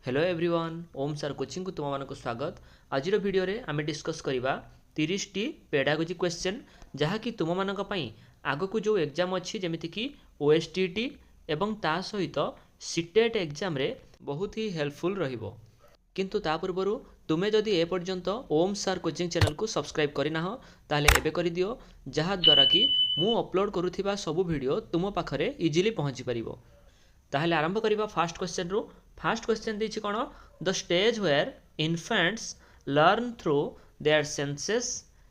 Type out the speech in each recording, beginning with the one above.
Hello everyone ओम sir coaching को तुम मानक स्वागत। आज वीडियो रे आमे डिस्कस करबा 30 टी पेडागोजी क्वेश्चन जहाँकि तुम मानक पई आगो को जो एग्जाम अच्छी जमिति कि ओएसटीटी एवं ता सहित सीटेट एग्जाम रे बहुत ही हेल्पफुल रहिबो। किंतु ता पूर्व तुमे जदि ए पर्यंत ओम सर कोचिंग चैनल को सब्सक्राइब करना ताले एबे करि दियो जहा द्वारा कि मु अपलोड करूथिबा सब वीडियो तुम पाखरे इजीली पहुंची परिबो। ताहले आरंभ करिबा फास्ट क्वेश्चन रो। फास्ट क्वेश्चन देछि कोन the stage where infants learn through their senses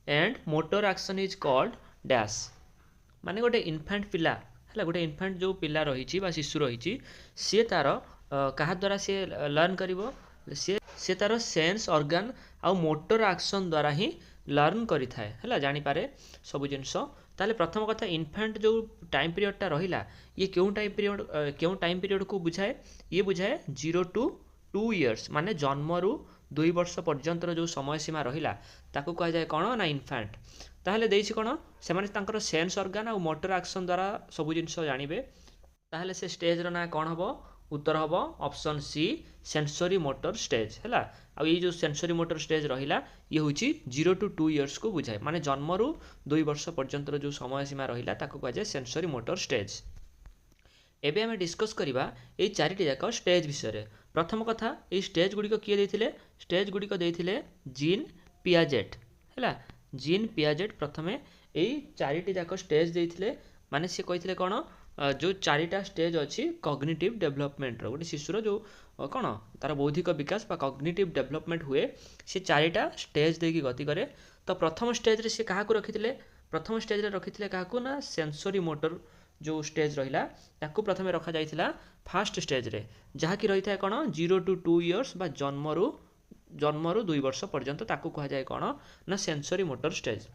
and motor action is called dash. माने गोटे इन्फेंट पिला हला गोटे इन्फेंट जो पिला रहिछि बा शिशु रहिछि से तार कहा द्वारा से लर्न करिवो से तार सेंस ऑर्गन आ मोटर एक्शन द्वारा ही लर्न करि थाए हला जानि पारे सब जिंस। ताले प्रथम कथा इन्फेंट जो टाइम पीरियडटा रहिला ये क्यों टाइम पीरियड को बुझाए ये बुझाए 0 to 2 इयर्स माने जन्म रु 2 वर्ष पर्यंत जो समय सीमा रहिला ताको कहा जाए कोन ना इन्फेंट। ताहले देछि कोन से माने तांकर सेंस ऑर्गन आ मोटर एक्शन द्वारा सब जिंस जानिबे। ताहले से स्टेज रो ना कोन हबो उत्तर हबो option C sensory motor stage हैला। आ ये जो सेंसरी मोटर स्टेज रहिला ये होची 0 to 2 इयर्स को बुझाए माने जन्म रु 2 वर्ष पर्यंत जो समय सीमा रहिला ताको कहा जाए सेंसरी मोटर स्टेज। एबे हमें डिस्कस करिबा ए चारिटी जाक स्टेज विषय रे। प्रथम कथा ए स्टेज गुडी को किए देथिले स्टेज गुडी को देथिले जीन पियाजेट हैला। जीन पियाजेट प्रथमे ए चारिटी जाक स्टेज देथिले माने से कहिथिले कोन जो चारिटा स्टेज अच्छी कॉग्निटिव डेवलपमेंट रो गोटे शिशुर जो कौन तार बौद्धिक विकास बा कॉग्निटिव डेवलपमेंट हुए से चारिटा स्टेज देकी गति करे। तो प्रथम स्टेज रे से कहा को रखिथिले प्रथम स्टेज रे रखिथिले कहा को ना सेंसरी मोटर जो स्टेज रहिला ताकू प्रथमे रखा जाइथिला फास्ट स्टेज रे जहा कि रहिथा कोन 0 to 2 इयर्स बा जन्म रु 2 वर्ष पर्यंत ताकू कहा जाए कोन ना सेंसरी मोटर स्टेज।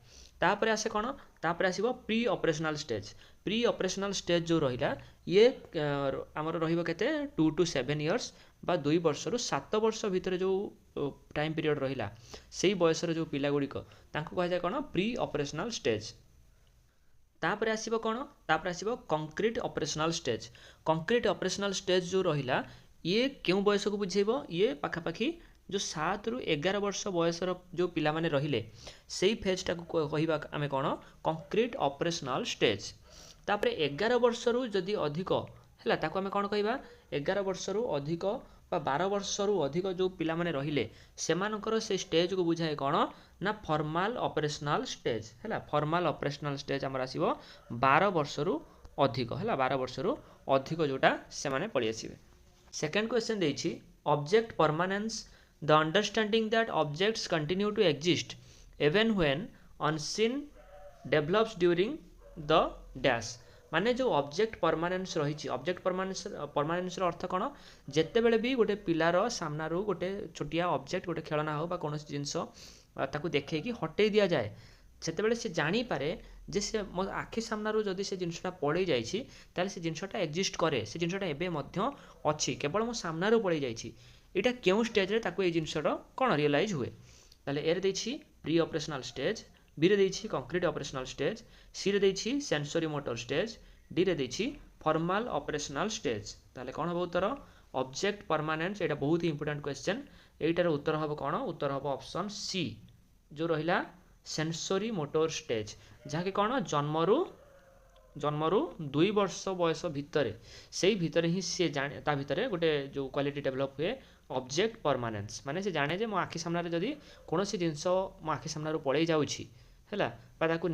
तापर आसे कोन तापर आसीबो pre operational stage. Pre operational stage जो रहिला ये हमर रहिबो केते 2 to 7 इयर्स बा 2 वर्ष रु 7 वर्ष भीतर जो टाइम पीरियड रहिला सेही बयस रो जो पिला गुडी को तांको कहा जाय कोन प्री ऑपरेशनल स्टेज। तापर आसीबो कोन तापर आसीबो concrete operational stage. Concrete operational stage जो रहिला ये केउ बयस को बुझेबो ये पाखा पाखी जो 7 रु 11 वर्ष बयसर जो पिला माने रहिले सेही फेजटा को कहिबा आमे कोन कंक्रीट ऑपरेशनल स्टेज। तापर 11 वर्ष रु जदि अधिक हैला ताको आमे कोन कहिबा 11 वर्ष रु अधिक बा 12 वर्ष रु अधिक जो पिला माने रहिले सेमानकर से स्टेज को बुझाए कोन ना फॉर्मल ऑपरेशनल स्टेज हैला। फॉर्मल ऑपरेशनल स्टेज हमर आसीबो 12 वर्ष रु अधिक हैला 12 वर्ष रु अधिक जोटा से माने पळि आसीबे। सेकंड क्वेश्चन देछि object permanence the understanding that objects continue to exist even when unseen develops during the dash। माने जो ऑब्जेक्ट परमानेंस रही ऑब्जेक्ट परमानेंस अर्थ कौन जिते बड़े भी गोटे पिलार सामना रू गोटे छोटिया ऑब्जेक्ट गोटे खेलना हो कौन जिनस ताकू देखे कि हटई दि जाए से से जानीपे जे से मो आखि सामना जदि से जिनसा पड़े जाए से जिनसा एक्जिस्ट करे से जिनसा एवं अच्छी केवल मो सामना पड़े जाइए इटा क्यों स्टेज रे ताको ए जिनसर कौन रियलाइज हुए। ताले ए रे देछि प्री ऑपरेशनल स्टेज बी रे देछि कंक्रीट ऑपरेशनल स्टेज सी रे देछि सेंसरी मोटर स्टेज डी रे देछि फॉर्मल ऑपरेशनल स्टेज। ताले कौन हो उत्तर ऑब्जेक्ट परमानेंस। एटा बहुत ही इंपोर्टेंट क्वेश्चन एटार उत्तर हम कौन उत्तर हम ऑप्शन सी जो रहिला सेंसरी मोटर स्टेज जहाँकि कौन जन्म रु 2 वर्ष बयस भितर से भितर ही सी जाने ता भितर गोटे जो क्वालिटी डेवलप हुए ऑब्जेक्ट परमानेंस माने से जाने जे मो आखि सामने जदि कौन सी जिनस मो आखि सामने पड़े जाउछि हैला बा ताकू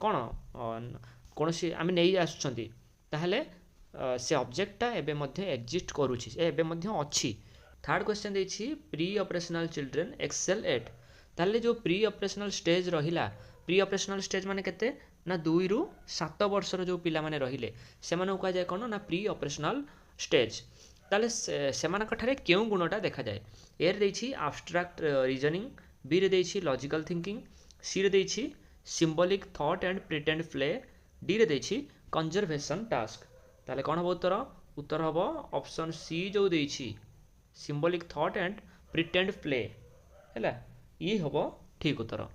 कौन कौन सी आम नहीं आसुछंती ताहले से ऑब्जेक्टटा एबे मध्य एक्जिस्ट करूछि एबे मध्य अछि। थर्ड क्वेश्चन देछि pre operational children excel at. ताहले जो प्री ऑपरेशनल स्टेज रहिला प्री ऑपरेशनल स्टेज माने केते ना 2 रु 7 वर्ष जो पिला माने रहिले सेमानक कहा जाय कोन ना प्री ऑपरेशनल स्टेज। ताले सेमानक ठारे केउ गुणटा देखा जाय एर देछि एब्स्ट्रैक्ट रीजनिंग बी रे देछि लॉजिकल थिंकिंग सी रे देछि symbolic thought and pretend play D रे देछि कंजर्वेशन टास्क। ताले कोन हो उत्तर उत्तर हबो ऑप्शन सी जो देछि symbolic thought and pretend play हैला ई हबो ठीक उत्तर।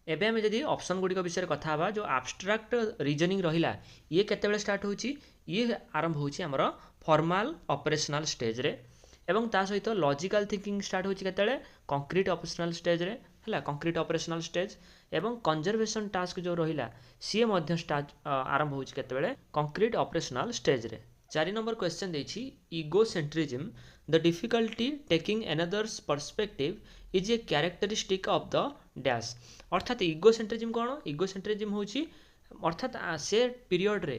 एबे हमें जदि ऑप्शन गुडी विषय कथा हवा जो एब्स्ट्रैक्ट रीजनिंग रहिला ये केतेबेले स्टार्ट होची ये आरंभ होची हमर फॉर्मल ऑपरेशनल स्टेज रे एवं ता सहित लॉजिकल थिंकिंग स्टार्ट होची केतले कंक्रीट ऑपरेशनल स्टेज रे हला कंक्रीट ऑपरेशनल स्टेज एवं कंजर्वेशन टास्क जो रहिला सी मध्य स्टार्ट आरंभ होची केतले कंक्रीट ऑपरेशनल स्टेज रे 4 नंबर क्वेश्चन देछि egocentrism the difficulty taking another's perspective is a characteristic of the dash अर्थात इगोसेंट्रिज्म कोन इगोसेंट्रिज्म होची अर्थात से पीरियड रे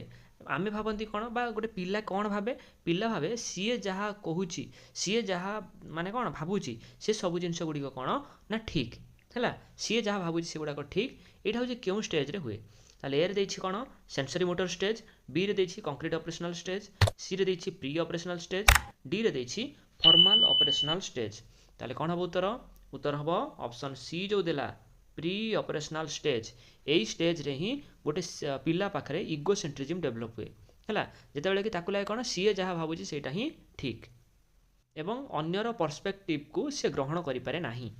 आमे भाबंती कोन बा गोटे पिला कोन भाबे पिला भाबे सीए जहा कहूची सीए जहा माने कोन भाबुची से सब जिंस गुडी कोन ना ठीक हैला सीए जहा भाबुची से गुडा को ठीक एटा होची केउ स्टेज रे हुए ताले ए रे देछि कोन सेंसरी मोटर स्टेज बी रे देछि कंक्रीट ऑपरेशनल स्टेज सी रे देछि प्री ऑपरेशनल स्टेज डी रे देछि फॉर्मल ऑपरेशनल स्टेज ताले कोन हबो उत्तर हबो ऑप्शन सी जो देला प्री ऑपरेशनल स्टेज एई स्टेज रे ही गोटे पिला पाखरे इगोसेंट्रिज्म डेवलप हुए हैला जेतेबेले कि ताकु लागे कोन सीए जहा भाबुची सेटा ही ठीक एवं अन्यर पर्सपेक्टिव को से ग्रहण करि पारे नाही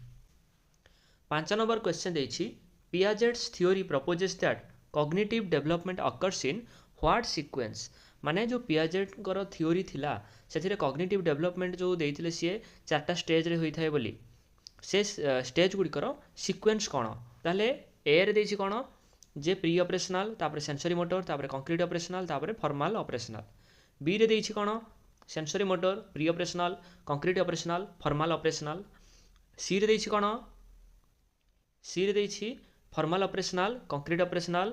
5 नंबर क्वेश्चन देछि Piaget's theory proposes that cognitive development occurs in what sequence माने जो पियाजेट कर थ्योरी थिला सेथिरे कॉग्निटिव डेवलपमेंट जो देइथिले सीए चारटा स्टेज रे होई थाए बोली से स्टेज गुडी करो सीक्वेंस कोन ताले ए रे देछि कोन जे प्री ऑपरेशनल तापर सेंसरी मोटर तापर कंक्रीट ऑपरेशनल तापर फॉर्मल ऑपरेशनल बी रे देछि कोन sensory motor pre operational concrete operational formal operational C रे देछि कोन सी रे देछि फॉर्मल ऑपरेशनल कंक्रीट ऑपरेशनल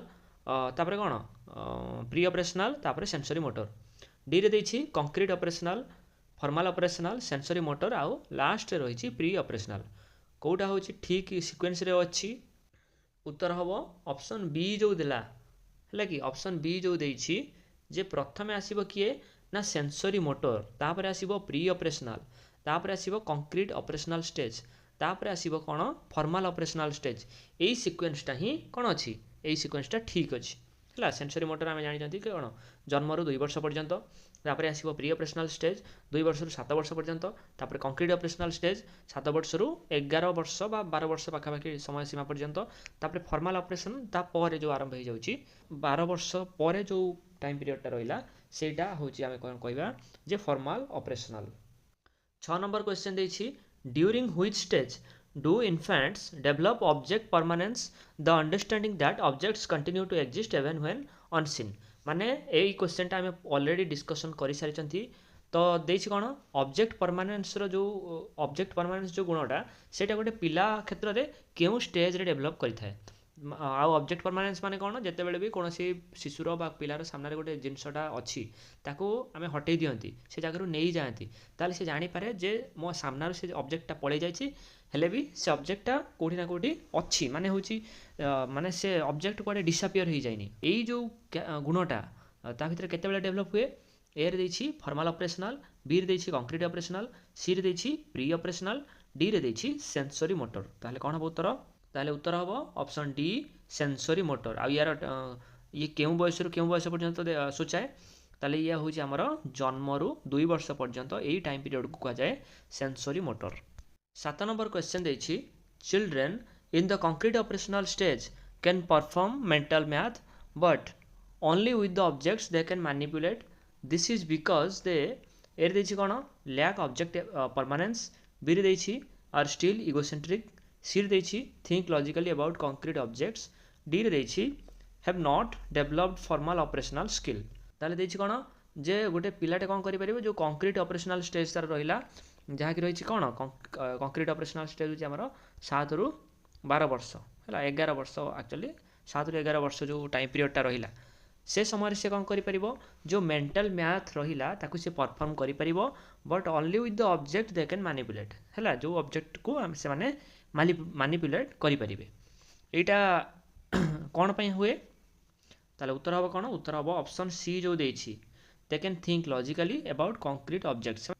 तापर कोन प्री ऑपरेशनल तापर सेंसरी मोटर डी रे देछि concrete operational formal operational sensory motor आउ लास्ट रे रहिछि प्री ऑपरेशनल कोटा होछि ठीक सीक्वेंस रे अछि उत्तर हबो ऑप्शन बी जो देला हला कि ऑप्शन बी जो देछि जे प्रथमे आसीबो किए ना सेंसरी मोटर तापर आसीबो प्री ऑपरेशनल तापर आसीबो कंक्रीट ऑपरेशनल स्टेज तापर आसीबो कोन फॉर्मल ऑपरेशनल स्टेज एई सीक्वेंसटा ही कोन अछि एई सीक्वेंसटा ठीक अछि हला सेंसरी मोटर आमे जानि जंती कि कोन जन्म रु 2 वर्ष पर्यंत तापर आसीबो प्री ऑपरेशनल स्टेज 2 वर्ष रु 7 वर्ष पर्यंत तापर कंक्रीट ऑपरेशनल स्टेज 7 वर्ष रु 11 वर्ष बा 12 वर्ष पाखा पाखी समय सीमा पर्यंत तापर फॉर्मल ऑपरेशन ता परे जो आरंभ हो जाउची 12 वर्ष परे जो टाइम पीरियड ता रहिला सेटा होची आमे कोन कहबा जे फॉर्मल ऑपरेशनल 6 नंबर क्वेश्चन देछि during which stage do infants develop object permanence the understanding that objects continue to exist even when unseen माने एई क्वेश्चन ता हमें ऑलरेडी डिस्कशन करि सारिचंती तो देछि कोन ऑब्जेक्ट परमानेंस रो जो ऑब्जेक्ट परमानेंस जो गुणटा सेटा गोटे पिला क्षेत्र रे केउ स्टेज रे डेवलप करि थाए आ ऑब्जेक्ट परमानेंस माने कोन जते बेले भी कोनोसी शिशुर बा पिलार सामने गोटे जिनसटा अछि ताको हमें हटै दियंती से जगह नेई जायंती ताले से जानि पारे जे मो सामनार से ऑब्जेक्टटा पळे जायछि हेले भी से ऑब्जेक्टटा कोठी ना कोठी अछि माने होछि माने से ऑब्जेक्ट कोडे डिसअपियर हो जायनी एई जो गुणटा ता भितर केते बेले डेवलप हुए ए रे देछि फॉर्मल ऑपरेशनल बी रे देछि कंक्रीट ऑपरेशनल सी रे देछि प्री ऑपरेशनल डी रे देछि सेंसरी मोटर ताले कोन हबो उत्तर ताले उत्तर हबो ऑप्शन डी सेंसरी मोटर आ यार ये केउ बयस रु केउ बयस पर्यंत सोचाए ताले या होछि हमर जन्म रु 2 वर्ष पर्यंत एई टाइम पीरियड को कहा जाय सेंसरी मोटर 7 नंबर क्वेश्चन देछि children in the concrete operational stage can perform mental math but only with the objects they can manipulate this is because they are देछि कोन लैक ऑब्जेक्ट परमानेंस बी रे देछि are still egocentric C रे देछि think logically about concrete objects D रे देछि have not developed formal operational skill ताले देछि कोन जे गोटे पिलाटे कोन करि परिबो जो कंक्रीट ऑपरेशनल स्टेज तार रहिला जहाँ कि रही कौन कंक्रीट ऑपरेशनल स्टेज होमर 7 रु 12 वर्ष है 11 वर्ष एक्चुअली 7 रु 11 वर्ष जो टाइम पीरियडटा रहिला से समय से कौन करि जो मेंटल मैथ रहिला ताकु से परफॉर्म करि परिबो but only with the object they can manipulate हैला जो ऑब्जेक्ट को हम से माने मैनिपुलेट करि परिबे एटा कोन पई हुए ताले उत्तर हबो कोन उत्तर हबो ऑप्शन सी जो देछि they can think logically about concrete objects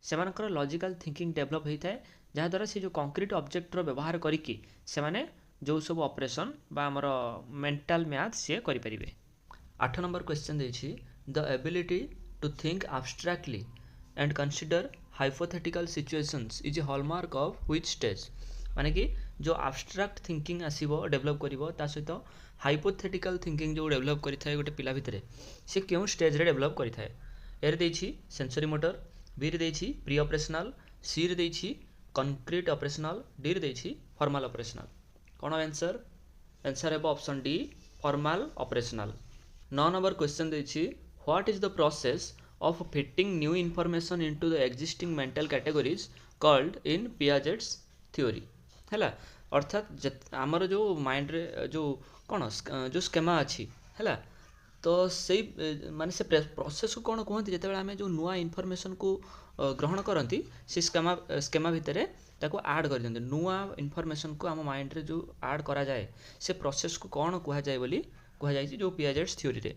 सेमानकर लॉजिकल थिंकिंग डेवलप होता है जहाँ द्वारा से जो कंक्रीट ऑब्जेक्ट रो व्यवहार करिकी से माने जो सब ऑपरेशन बा हमर मेंटल मैथ से करि परिबे 8 नंबर क्वेश्चन देछि the ability to think abstractly and consider hypothetical situations is a hallmark of which stage माने कि जो एब्स्ट्रैक्ट थिंकिंग आसीबो डेवलप करिवो ता सहित हाइपोथेटिकल थिंकिंग जो डेवलप करि थाए गोटे पिला भितरे से केउ स्टेज रे डेवलप करि थाए एर देछि सेंसरी मोटर बी रे देछि प्री ऑपरेशनल, सी रे देछि कंक्रीट ऑपरेशनल, डी रे देछि फॉर्मल ऑपरेशनल। कौन आंसर? आंसर है option D formal operational. 9 number question देछि what is the process of fitting new information into the existing mental categories called in Piaget's theory. हैला अर्थात आमर जो माइंड रे जो कौन जो स्केमा अच्छी है तो से माने से प्रोसेस को कौन कहते जिते आम जो नुआ इनफॉरमेशन को ग्रहण करती से स्केमा भितर ताको ऐड कर दियंते नुआ इनफॉरमेशन को आम माइंड रे जो ऐड करा जाए से प्रोसेस को कौन कह जाए बोली कह जाए जो पियाजेट्स थ्योरी रे।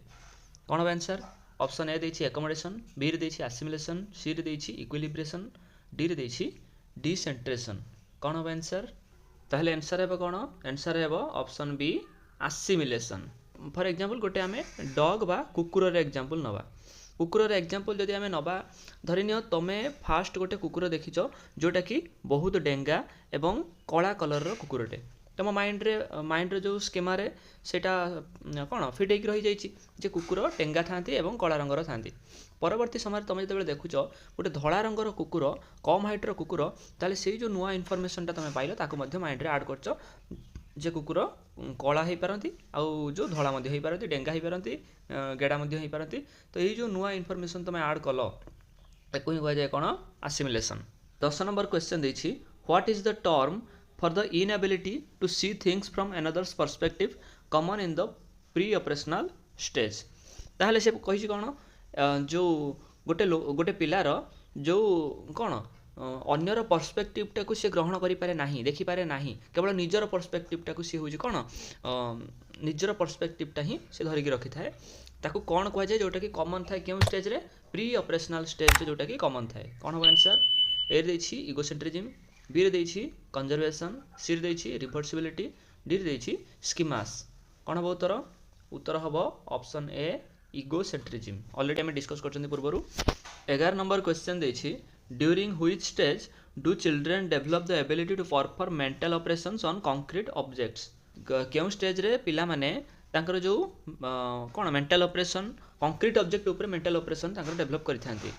कौन अब आंसर? ऑप्शन ए देछि एकोमोडेशन, बी रे देछि एसिमिलेशन, सी रे देछि इक्विलिब्रेशन, डी रे देछि डिसेंट्रेशन। कौन अब आंसर? ताहले आंसर है कौन? आंसर है option B assimilation. For example गोटे आम डॉग बा कुकुर एग्जांपल नवा। कुकुर एग्जांपल जदि आम नवा धरिनियो तुमे फास्ट गोटे कुकुर देखिच जोटा कि बहुत डेंगा एवं कला कलर कुकुरटे तुम माइंड रे जो स्केमा रे सेटा कौन फिट होकर रही जाइए जे कुकुर टेंगा था कला रंगर था। परवर्ती समय तुम जो देखुच गोटे धला रंगर कुकुर कम हाइट्र कुकुर ताले से जो नुआ इनफॉरमेशन तुम पाइल ताको माइंड रे ऐड कर जे कुकुर कला हो पारती आउ जो धला हो पारती डेंगा हो पारती गेड़ा हो पारती। तो ये जो नुआ इनफॉरमेशन तुम ऐड कल ताको ही कहुए कौन? एसिमिलेशन। 10 नंबर क्वेश्चन देछि what is the term for the inability to see things from another's perspective common in the pre operational stage. ताहले से कहि कौन जो गोटे पिलार जो कौन अन्यर पर्सपेक्टिवटा को सी ग्रहण करें ना देखिपारे ना केवल निजर पर्सपेक्टिवटा को सी हूँ कौन निजर पर्सपेक्टिवटा ही से धरिकी रखी थाए ताको कौन कह जाए जोटा कि कॉमन थाए क्यों स्टेज रे? प्री ऑपरेशनल स्टेज जोटा कि कॉमन थाए। कौन हो आंसर? ए रे देछि इगोसेंट्रिज्म, बी रे देछि कंजर्वेशन, सी रे देछि रिवर्सिबिलिटी, डी रे देछि स्कीमास। कौन हम उत्तर? उत्तर हम ऑप्शन ए इगोसेंट्रिज्म। ऑलरेडी आम डिस्कस कर पूर्व। 11 नंबर क्वेश्चन देछि during which stage do children develop the ability to perform mental operations on concrete objects. क्यों स्टेज रे पिला माने तांकर जो कौन मेंटल ऑपरेशन कंक्रीट ऑब्जेक्ट ऊपर मेंटल ऑपरेशन तांकर डेवलप करि थांती।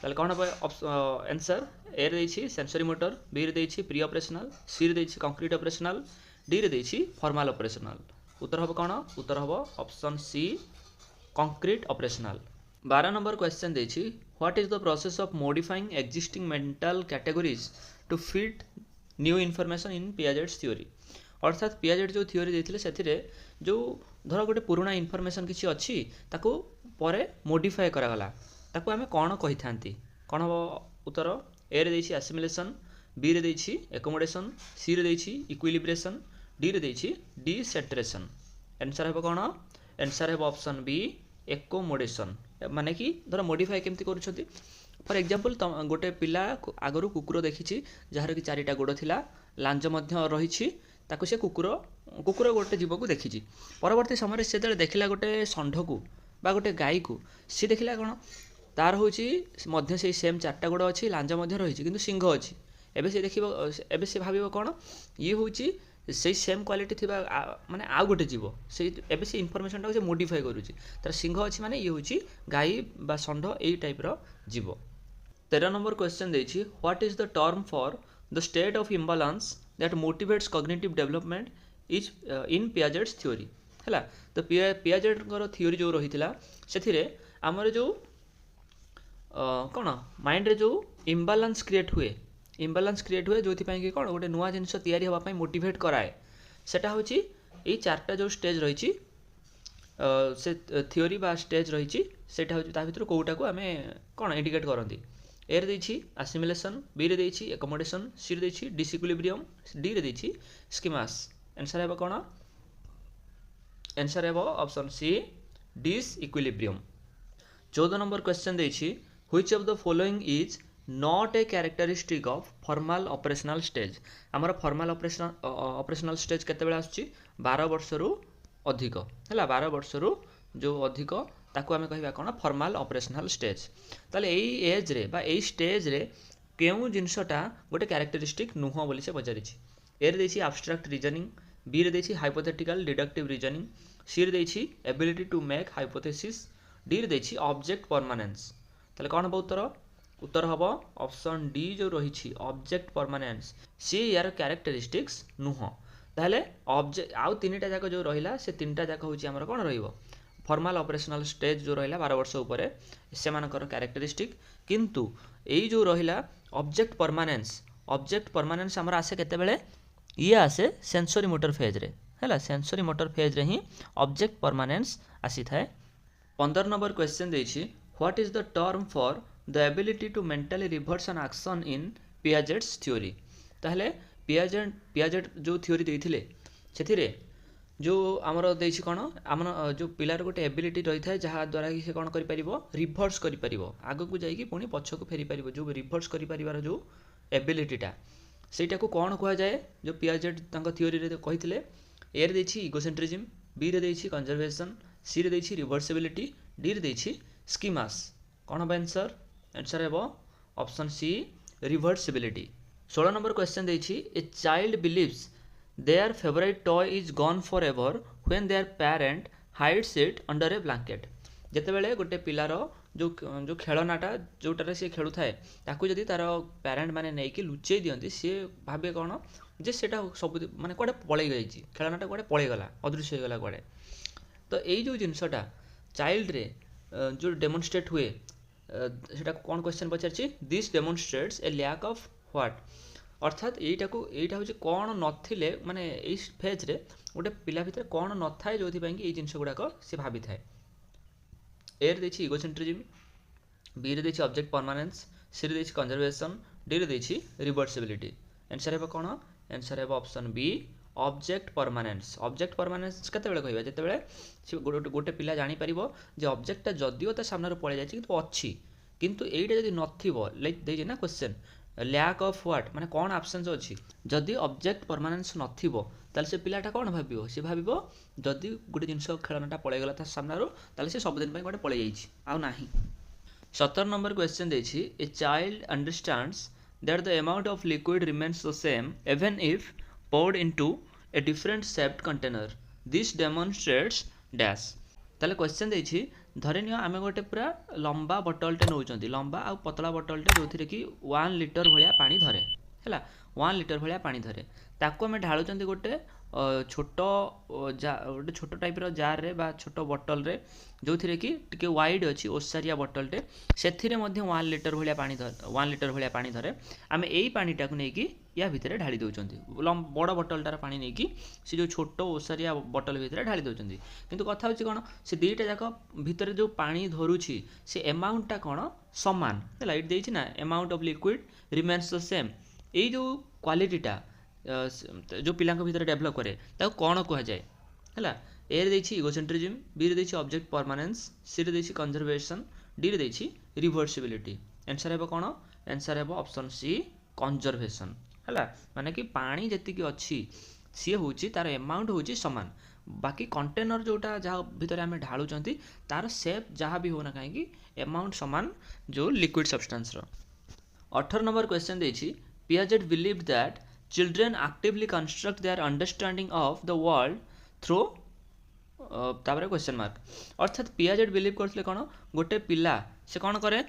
ताले कौन आंसर? ए रे देछि सेंसरी मोटर, बी रे देछि प्री ऑपरेशनल, सी रे देछि कंक्रीट ऑपरेशनल, डी रे देछि फॉर्मल ऑपरेशनल। उत्तर हम कौन? उत्तर हम option C concrete operational. 12 number question देछि what is the process of modifying existing mental categories to fit new information in Piaget's theory. अर्थात पियाजेट जो थ्योरी देथिले सेथिरे जो धर गोटे पुराना इनफॉरमेशन किछि अछि ताको परे मॉडिफाई करा गला ताको आमे कोन कहि थांती। कोन हो उत्तर? ए रे देछि एसिमिलेशन, बी रे देछि एकोमोडेशन, सी रे देछि इक्विलिब्रेशन, डी रे देछि डिसेंट्रेशन। आंसर है कौन? आंसर है ऑप्शन बी एकोमोडेशन। माने कि धर मॉडिफाई केमती करूछथि फॉर एग्जांपल गोटे पिला आगरू कुकुर देखिछि जार कि 4टा गोड़ थिला लांज मध्य रहिछि ताको से कुकुर गोटे जीव को देखिछि परवर्ती समय से देखिला गोटे षंढ को बा गोटे गाई को सी देखिला कौन तार होछि मध्य से सेम 4टा गोड़ अछि लांज मध्य रहिछि किंतु सिंह अछि। एबे से देखिबो एबे से भाबिबो कौन ये होछि से सेम क्वालिटी थिबा माने आ गोटे जीव से एबे से इनफॉरमेशन टा से मॉडिफाई करूछि तार सिंह अछि माने ये होछि गाई बा षंढ एई टाइप रो जीव। 13 नंबर क्वेश्चन देछि what is the term for the state of imbalance that motivates cognitive development is in Piaget's theory हैला। तो पियाजेट थ्योरी जो रहिथिला सेथिरे हमर जो कौन माइंड रे जो इम्बालांस क्रिएट हुए जो कि कौन गोटे नुआ जिनस तैयारी होगा मोटिवेट कराए सेटा होची ये 4टा जो स्टेज रही से थ्योरी बा स्टेज रही सेटा होची ता भितर कोउटा को आमे कौन इंडिकेट करंती। ए रे देछि एसिमिलेशन, बी रे देछि एकोमोडेशन, सी रे देछि डिसइक्विलिब्रियम, डी रे देछि स्कीमास। आंसर है कौन? आंसर है option C disequilibrium. 14 number question देछि which of the following is not a characteristic of formal operational stage. आमर फॉर्मल ऑपरेशनल स्टेज केते बेला आछि 12 वर्ष रु अधिक हैला 12 वर्ष रु जो अधिक ताको आमे कहिबा कोन फॉर्मल ऑपरेशनल स्टेज। ताले एई एज रे बा एई स्टेज रे केउ जिंसटा गोटे कैरेक्टरिस्टिक नुह बोली से पचारिछि। ए रे देछि एब्स्ट्रैक्ट रीजनिंग, बी रे देछि हाइपोथेटिकल डिडक्टिव रीजनिंग, सी रे देछि ability to make hypothesis, D रे देछि ऑब्जेक्ट परमानेंस। ताले कोन हो उत्तर? उत्तर हम ऑप्शन डी जो रही ऑब्जेक्ट परमानेंस सी यार कैरेक्टरिस्टिक्स नुह ताहले ऑब्जेक्ट आउ तीनटा जाक जो रहिला से तीनटा जाक होची हमर कोन रहिबो फॉर्मल ऑपरेशनल स्टेज जो रहिला 12 वर्ष ऊपर से मानकर कैरेक्टरिस्टिक किंतु एई जो रहिला ऑब्जेक्ट परमानेंस हमर आसे केते बेले ये आसे सेंसरी मोटर फेज रे हैला सेंसरी मोटर फेज रे ही ऑब्जेक्ट परमानेंस आसी थाए 15 नंबर क्वेश्चन देछि what is the term for the ability to mentally reverse an action in Piaget's theory ताहले पियाजेट जो थ्योरी देथिले सेथिरे जो आमर देछि कोन आमर जो पिलार गोटे एबिलिटी रही थाए जहाँ द्वारा कि से कोन करि परिबो रिवर्स करि परिबो आगो को जाई कि पुनी पछ को फेरी परिबो जो रिवर्स करि परिबार जो एबिलिटीटा सेटा को कोन कहआ जाए जो पियाजेट तांको थ्योरी रे कहिथिले ए रे देछि इगोसेंट्रिज्म बी रे देछि कंजर्वेशन सी रे देछि रिवर्सिबिलिटी डी रे देछि स्कीमास कोन हम आंसर आंसर हेबो option C reversibility 16 number question देछि a child believes their favorite toy is gone forever when their parent hides it under a blanket जेतेबेले गोटे पिलार जो जो खेलनाटा जोटारे से खेलु थाए ताकू जदी तार पेरेंट माने नै कि लुचेई दियंती से भाबे कोन जे सेटा सब माने कोडे पळेई गईची खेलनाटा कोडे पळेई गला अदृश्य हो गला कोडे तो एई जो जिंसटा चाइल्ड रे जो डेमोन्स्ट्रेट हुए सेटा कोन क्वेश्चन पचारछि this demonstrates a lack of what अर्थात एटा हूँ कौन नथिले माने एई फेज रे गोटे पिला भितर कौन न थाए जो कि ये जिनस गुड़ाक सी भाभी थाए ए रे देछि इगोसेंट्रिज्म बी रे देछि ऑब्जेक्ट परमानेंस सी रे देछि कंजर्वेशन डी रे देछि रिवर्सिबिलिटी आंसर हेबो कोन आंसर हेबो ऑप्शन बी ऑब्जेक्ट परमानेंस केते बेले कहबा जेते बेले से गोटे पिला जानि परिबो जे ऑब्जेक्टटा जदिओ ता सामने रे पळे जाछि किंतु अछि किंतु एइटा जदि नथिबो लाइक देछि ना क्वेश्चन लैक ऑफ व्हाट माने कौन एब्सेंस अछि जदि ऑब्जेक्ट परमानेंस नथिबो ताले से पिलाटा कौन भाबिबो से भाबिबो जदि गोटे जिंस खेलनाटा पळे गला ता सामना रो ताले से सब दिन पय गोटे पळे जाइछि आ नाही 17 नंबर क्वेश्चन देछि a child understands that the amount of liquid remains the same even if poured into a different shaped container this demonstrates dash ताले क्वेश्चन देछि धरिनियो आमे गोटे पूरा लंबा बोतलटे नौचंती लंबा आ पतला बोतलटे जोथिरे कि 1 लिटर भलिया पानी धरे हैला 1 लिटर भलिया पानी धरे ताको आमे ढाळुचंती गोटे छोटो टाइप रो जार रे बा छोटो बोतल रे जोथिरे कि टिके वाइड अछि ओसारिया बोतलटे सेथिरे मध्ये 1 लिटर भलिया पानी धरे आमे एई पानीटा को नै कि या भितरे ढाली दउचंती बड़ बोतलटार पानी नै कि से जो छोटो ओसारिया बोतल भितरे ढाली दउचंती किंतु कथा होछि कोन से दीटा जाक भितरे जो पानी धरुछि से अमाउंटटा कोन समान हैला इट देछि ना amount of liquid remains the same एई जो क्वालिटीटा जो पिलांक भितर डेवलप करे ताको कोन कह जाय हैला ए रे देछि इगोसेंट्रिज्म बी रे देछि ऑब्जेक्ट परमानेंस सी रे देछि कंजर्वेशन डी रे देछि रिवर्सिबिलिटी आंसर हेबो कोन आंसर हेबो ऑप्शन सी कंजर्वेशन हैला माने कि पानी जति कि अछि सी होछि तार अमाउंट होछि समान बाकी कंटेनर जोटा जहा भितर आमे ढाळुचंती तार शेप जहा भी होना काहे कि अमाउंट समान जो लिक्विड सब्सटेंस रो 18 नंबर क्वेश्चन देछि Piaget believed that children actively construct their understanding of the world through ताबरे क्वेश्चन मार्क अर्थात पियाजेट बिलीव करथले कोन गोटे पिला से कोन करे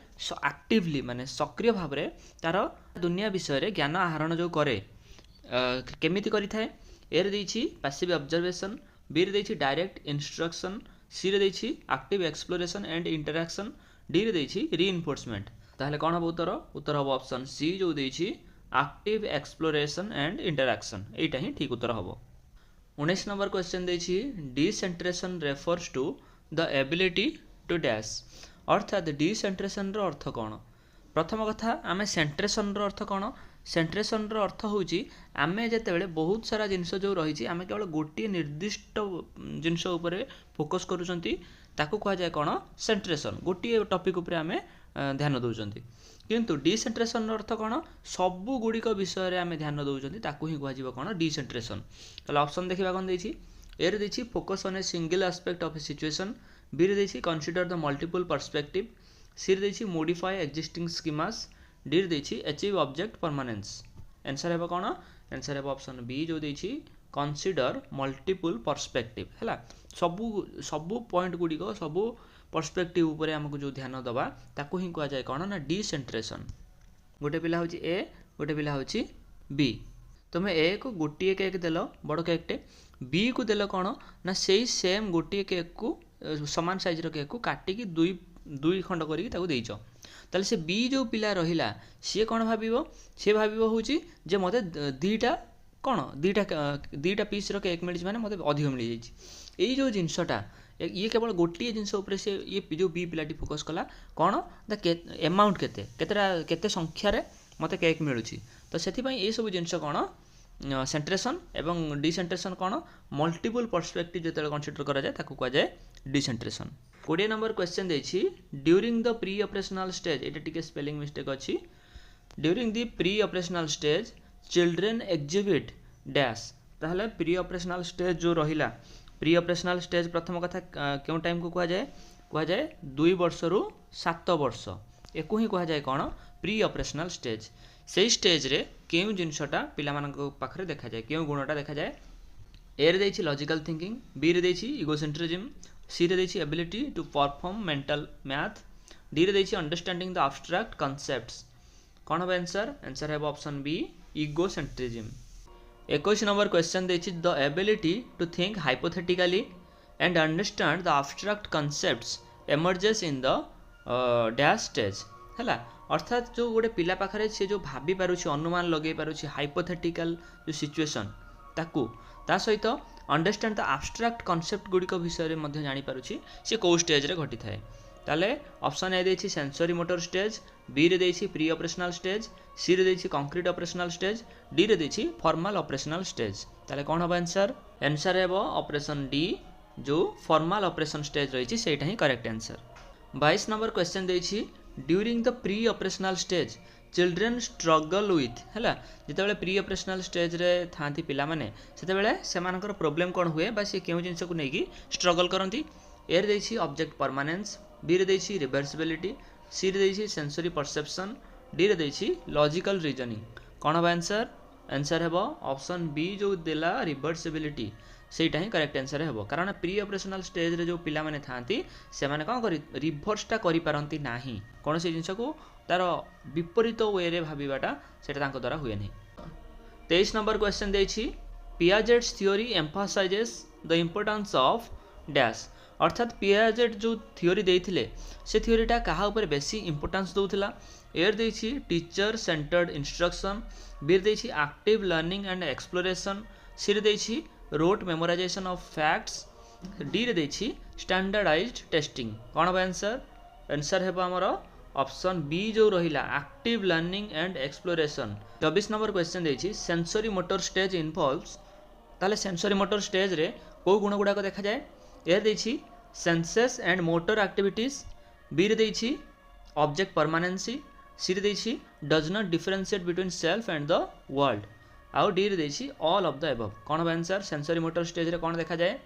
एक्टिवली माने सक्रिय भाव रे तार दुनिया विषय रे ज्ञान आहरण जो करे केमिति करि थाए ए रे देछि पैसिव ऑब्जर्वेशन बी रे देछि डायरेक्ट इंस्ट्रक्शन सी रे देछि active exploration and interaction D रे देछि रीइंफोर्समेंट ताहले कोन हबो उत्तर हबो ऑप्शन सी जो देछि एक्टिव एक्सप्लोरेशन एंड इंटरैक्शन एटा ही ठीक उत्तर हबो 19 नंबर क्वेश्चन देछि decentration refers to the ability to dash अर्थात डिसेंट्रेशन रो अर्थ कोन प्रथम कथा आमे सेंट्रेशन रो अर्थ कोन सेंट्रेशन रो अर्थ होउची आमे जेते बेले बहुत सारा जिंस जो रहिछि आमे केवल गोटी निर्दिष्ट जिंस ऊपर फोकस करूचंती ताकू कहा जाय कोन सेंट्रेशन गोटी टॉपिक ऊपर आमे ध्यान दउचंती किंतु डिसेंट्रेशन अर्थ कोन सबु गुडी विषय रे आमे ध्यान दउचंती ताकू ही कहजिबो कोन डिसेंट्रेशन तले ऑप्शन देखिबा कोन देछि ए रे देछि focus on a single aspect of a situation B रे देछि consider the multiple perspective C रे देछि मॉडिफाई एक्जिस्टिंग स्कीमास डी रे देछि अचीव ऑब्जेक्ट परमानेंस आंसर हेबो कोन आंसर हेबो ऑप्शन बी जो देछि कंसीडर मल्टीपल पर्सपेक्टिव हैला सबु पॉइंट गुडी को सबु पर्सपेक्टिव उपरे हमको जो ध्यान दबा ताकू ही कह जाए कौन ना डिसेंट्रेशन। गोटे पिला हूँ ए गोटे पिला हूँ बी, तुम ए को गोटे केक देल बड़ केकटे, बी को देल कौन ना से सेम गोटे केक को सामान साइजर केक को काटिकी दुई दुई खंड करदेच, ताले से बी जो पिला रहिला सी कौन भाव सी भाव हूँ जे मते दीटा कौन दीटा पीस केक मिली माने मते अधिक मिल जाइए। यही जो जिनसटा ये केवल गोटे जिनस से ये जो बी पिलाटी फोकस कला कौन द एमाउंट केते संख्यार मते केक मिलूँ, तो से ये सब जिनस कौन सेंट्रेशन एवं डिसेंट्रेशन कौन मल्टीपल पर्सपेक्टिव जो कनसीडर करा जाए ताकू कह जाए डिसेंट्रेशन। 20 नंबर क्वेश्चन देछि during the pre operational stage, एटा टिके स्पेलिंग मिस्टेक अछि, during the pre operational stage children exhibit dash, ताहले प्री ऑपरेशनल स्टेज जो रहिला प्री ऑपरेशनल स्टेज प्रथम कथा क्यों टाइम को कह जाए 2 वर्ष रु 7 वर्ष एको ही कह जाए कौन प्री ऑपरेशनल स्टेज। से स्टेज रे क्यों जिनसटा पिला मानक पाखरे देखा जाए क्यों गुणटा देखा जाए, ए रे देछि लॉजिकल थिंकिंग, बी रे देछि इगोसेंट्रिज्म, सी रे देछि ability to perform mental math, D रे देछि अंडरस्टैंडिंग द एब्स्ट्रैक्ट कॉन्सेप्ट्स। कौन हम आंसर आंसर है option B egocentrism. 21 number question देछि the ability to think hypothetically and understand the abstract concepts emerges in the dash stage हैला, अर्थात जो गोटे पिला पाखरे से जो भाभी पारुछि अनुमान लगे पारुछि हाइपोथेटिकल जो सिचुएशन ताकू ता सहित अंडरस्टैंड द एब्स्ट्रैक्ट कॉन्सेप्ट गुड़िक विषय में मध्य जानी पारुछि से को स्टेज रे घटी थाए, ताले ऑप्शन ए देछि सेंसरी मोटर स्टेज, बी रे देछि प्री ऑपरेशनल स्टेज, सी रे देछि कंक्रीट ऑपरेशनल स्टेज, डी रे देछि फॉर्मल ऑपरेशनल स्टेज। ताले कौन हम आंसर आंसर है ऑपरेशन डी जो फॉर्मल ऑपरेशन स्टेज रही सेटा ही करेक्ट आंसर। 22 नंबर क्वेश्चन देछि during the pre operational stage children struggle with हैला, जिते प्री ऑपरेशनल स्टेज रे थांती पिला माने सेते सेमानकर प्रॉब्लम कौन हुए बा से केउ जिंस को नेकी स्ट्रगल करंती, ए रे देछि ऑब्जेक्ट परमानेंस, बी रे देछि रिवर्सिबिलिटी, सी रे देछि सेंसरी परसेप्शन, डी रे देछि लॉजिकल रीजनिंग। कौन हम आंसर आंसर है ऑप्शन बी जो देला रिवर्सिबिलिटी सेटा ही करेक्ट आंसर है, कारण प्री ऑपरेशनल स्टेज रे जो पिला माने थांती से माने कौन करी रिवर्सटा करि पारंती नाही, कौन से जिंस को तार विपरीत वे रे भाबीबाटा सेटा तांको द्वारा हुए नहीं। 23 नंबर क्वेश्चन देछि Piaget's theory emphasizes the importance of dash, अर्थात पियाजेट जो थ्योरी देइथिले से थ्योरीटा कहा ऊपर बेसी इंपोर्टेंस दउथिला, ए रे देछि टीचर सेंटर्ड इंस्ट्रक्शन, बी रे देछि active learning and exploration, C रे देछि rote memorization of facts, D रे देछि स्टैंडर्डाइज्ड टेस्टिंग। कौन हम आंसर आंसर है हमर ऑप्शन बी जो रहिला active learning and exploration. 24 number question देछि सेंसरी मोटर स्टेज इन्वॉल्व्स, ताले सेंसरी मोटर स्टेज रे को गुण गुडा को देखा जाए, ए देछि senses and motor activities, B रे देछि ऑब्जेक्ट परमानेंसी, सी रे देछि does not differentiate between self and the world, आउ डी रे देछि ऑल ऑफ द अबव। कौन हम आंसर सेंसरी मोटर स्टेज रे कौन देखा जाए,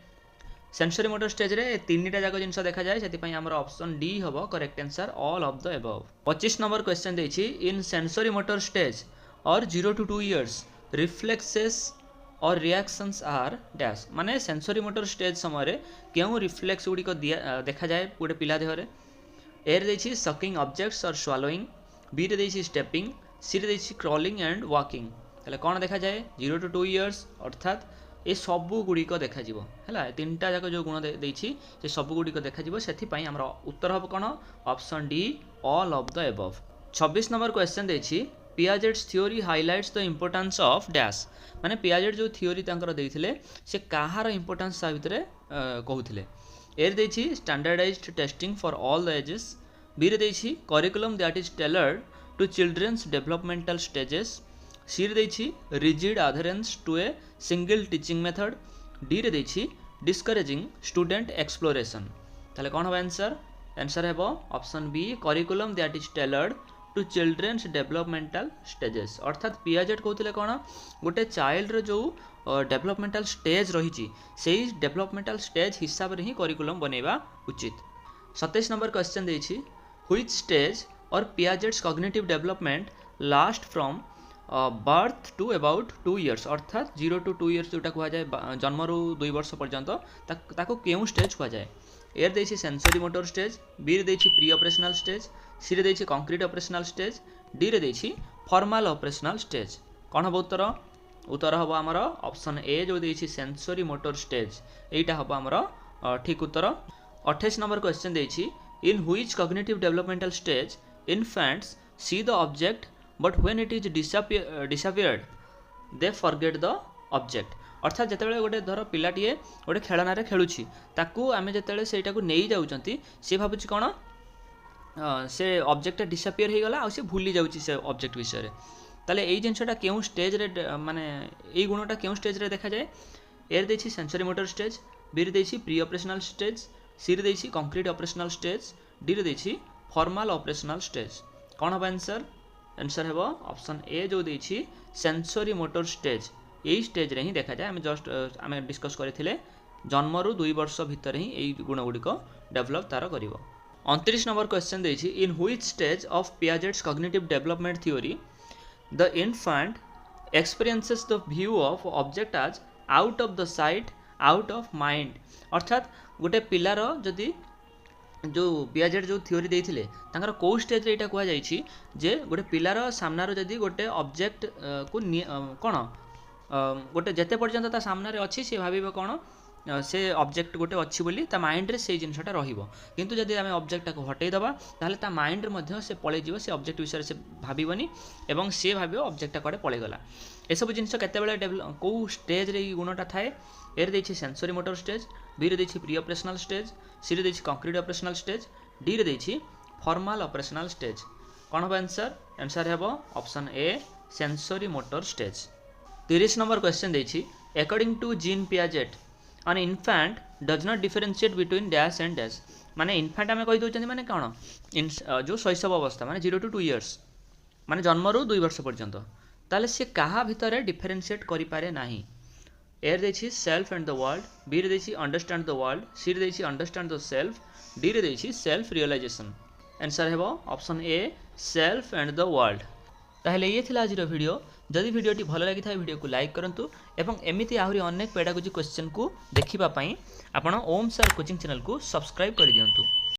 सेंसरी मोटर स्टेज रे तीनटा जाक जिनस देखा जाए से आमर ऑप्शन डी हम correct answer all of the above. 25 number question देछि इन सेंसरी मोटर स्टेज और 0 to 2 years रिफ्लेक्सेस और रिएक्शंस आर डैश, माने सेंसरी मोटर स्टेज समय क्यों रिफ्लेक्स गुड़ी को देखा जाए गोटे पिला देहरे, ए रे देछि सकिंग ऑब्जेक्ट्स और स्वालोइंग, बी रे देछि स्टेपिंग, सी रे देछि क्रॉलिंग एंड वॉकिंग। ताले कौन देखा जाए 0 to 2 years, अर्थात ये सबू गुड़िक देखा है तीनटा जाक जो गुण देछि से सबू गुड़िक देखा से आमर उत्तर हम कौन option D all of the above. 26 number question देछि Piaget's theory highlights the importance of dash, माने पियाजेट जो थ्योरी तांकर देइथिले से काहार इम्पोर्टेंस सा भितरे कहउथिले, ए रे देछि standardized testing for all the ages, B रे देछि curriculum that is tailored to children's developmental stages, C रे देछि rigid adherence to a single teaching method, D रे देछि डिस्करेजिंग स्टूडेंट एक्सप्लोरेशन। ताले कौन हम आंसर आंसर है option B curriculum that is tailored to children's developmental stages, अर्थात Piaget कहते कौन गोटे चाइल्ड रो जो डेवलपमेंटल स्टेज रही से डेवलपमेंटल स्टेज हिसाब से ही करिकुलम बनैबा उचित। 27 नंबर क्वेश्चन देछि व्हिच स्टेज और Piaget's cognitive development last from birth to about 2 years, अर्थात 0 to 2 years जोटा कह जाए जन्म रू 2 वर्ष पर्यंत ताको केउ स्टेज कह जाए, एर देछि सेंसरी मोटर स्टेज, बी रे देछि प्री ऑपरेशनल स्टेज, सी रे देछि कंक्रीट ऑपरेशनल स्टेज, डी रे देछि फॉर्मल ऑपरेशनल स्टेज। कौन हम उत्तर? उत्तर हम आमर ऑप्शन ए जो देछि सेंसरी मोटर स्टेज, एटा हम आमर ठीक उत्तर। 28 नंबर क्वेश्चन देछि in which cognitive developmental stage infants see the object but when it is disappeared they forget the object. अर्थात जितेबाला गोटे धर पिलाटीए गोटे खेलनारे खेलुछि ताकू आमे जितेबाला सेटाकू नहीं जाउचंती से भाबुछि कोन से ऑब्जेक्ट डिसअपियर हो गला आ से भूली जाउछि से ऑब्जेक्ट विषय रे। ताले एई जिनसटा केउ स्टेज रे माने एई गुणटा केउ स्टेज रे देखा जाए? एर देछि सेंसरी मोटर स्टेज, बी रे देछि प्री ऑपरेशनल स्टेज, सी रे देछि कंक्रीट ऑपरेशनल स्टेज, डी रे देछि फॉर्मल ऑपरेशनल स्टेज। कौन हम आंसर? आंसर है ऑप्शन ए जो देछि सेंसरी मोटर स्टेज। यही स्टेज रे ही देखा जाए। आमे जस्ट आमे डिस्कस करथिले जन्मरू 2 वर्ष भितर ही एई गुण गुडी को डेवलप तार करिवो। 29 नंबर क्वेश्चन देछि in which stage of Piaget's cognitive development theory the infant experiences the view of object as out of the sight out of mind. अर्थात गोटे पिलार जदि जो पियाजेट जो थ्योरी देइथिले तांकर को स्टेज रे एटा कुआ जाइछि जे गोटे पिलार सामनार जदि गोटे ऑब्जेक्ट को कोन गोटे जेते पर्यंत ता सामने अच्छी सी भाव कौन से ऑब्जेक्ट गोटे अच्छी बोली ता माइंड रे से जिनसटा रहिबो। किंतु जदि आमे ऑब्जेक्ट को हटै दबा ताहले ता माइंड रे मध्य से पळे जीवो, से ऑब्जेक्ट विषय से भाबिबनी एवं से भाबिबो ऑब्जेक्ट कोडे पळे गला। ए सब जिनस केते बेले को स्टेज रे गुणटा थाए? एर देछि सेंसरी मोटर स्टेज, बी रे देछि प्री ऑपरेशनल स्टेज, सी रे देछि कंक्रीट ऑपरेशनल स्टेज, डी रे देछि फॉर्मल ऑपरेशनल स्टेज। कौन हम आंसर? आंसर हेबो option A sensory motor stage. 30 number question देछि according to Jean Piaget an infant does not differentiate between dash and dash। माने इनफैंट आमे कहि दोचंती माने कोन जो शैशव अवस्था माने 0 to 2 years माने जन्मरू 2 वर्ष पर्यंत ताले से कहा भितर डिफरेंशिएट करि पारे नाही। एर देछि self and the world, B रे देछि अंडरस्टैंड द वर्ल्ड, सी रे देछि अंडरस्टैंड द सेल्फ, डी रे देछि सेल्फ रियलाइजेशन। आंसर हेबो option A self and the world. ताहले ये थिला आजिर वीडियो। जदि वीडियोटी भल लगी था वीडियो को लाइक करंतु एवं एमिति आहुरी अनेक पेडागोजी क्वेश्चन को देखिबा पई आपण ओम सर कोचिंग चैनल को सब्सक्राइब कर दियंतु।